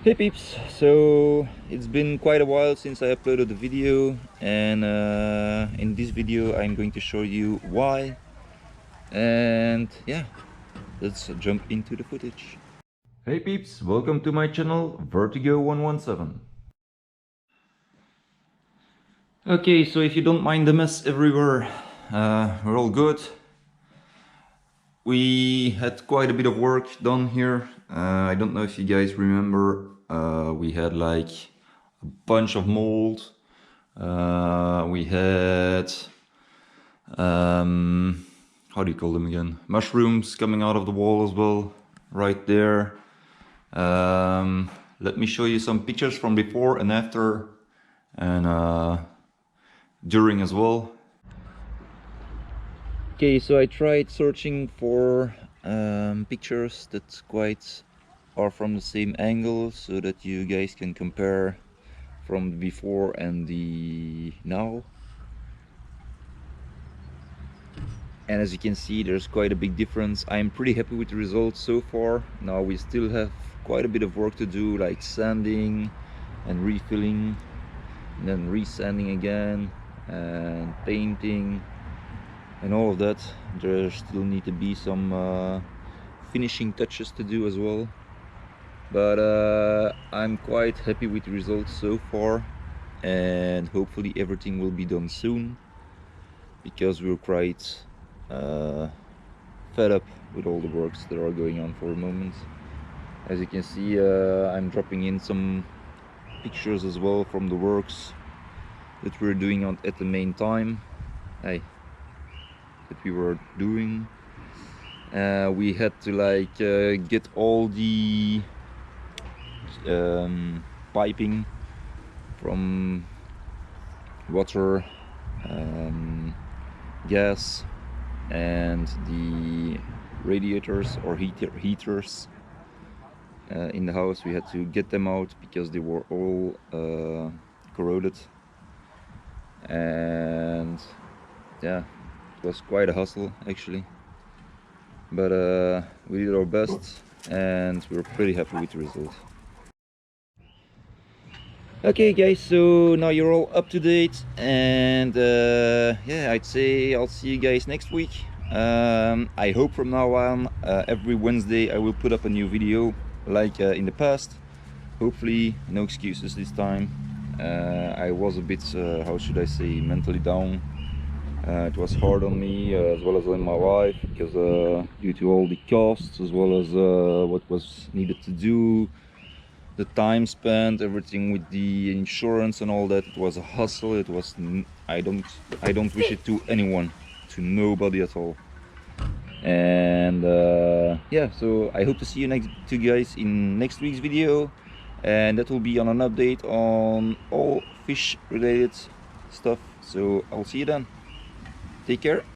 Hey peeps, so it's been quite a while since I uploaded the video, and in this video I'm going to show you why, and yeah, let's jump into the footage. Hey peeps, welcome to my channel Vertigo117. Okay, so if you don't mind the mess everywhere, we're all good. We had quite a bit of work done here. I don't know if you guys remember, we had like a bunch of mold. We had, how do you call them again? Mushrooms coming out of the wall as well, right there. Let me show you some pictures from before and after, and during as well. Okay, so I tried searching for pictures that quite are from the same angle, so that you guys can compare from the before and the now. And as you can see, there's quite a big difference. I'm pretty happy with the results so far. Now we still have quite a bit of work to do, like sanding and refilling, and then resanding again, and painting and all of that. There still need to be some finishing touches to do as well, but I'm quite happy with the results so far, and hopefully everything will be done soon, because we're quite fed up with all the works that are going on for the moment. As you can see, I'm dropping in some pictures as well from the works that we're doing at the main time. That we were doing. We had to like get all the piping from water, gas, and the radiators or heaters in the house. We had to get them out because they were all corroded, and yeah, it was quite a hustle actually, but we did our best and we're pretty happy with the result. Okay guys, so now you're all up to date, and yeah, I'd say I'll see you guys next week. I hope from now on every Wednesday I will put up a new video like in the past. Hopefully no excuses this time. I was a bit, how should I say, mentally down. It was hard on me as well as on my wife, because due to all the costs as well as what was needed to do, the time spent, everything with the insurance and all that, it was a hustle. It was, I don't wish it to anyone, to nobody at all. And yeah, so I hope to see you guys in next week's video, and that will be on an update on all fish related stuff. So I'll see you then. Take care.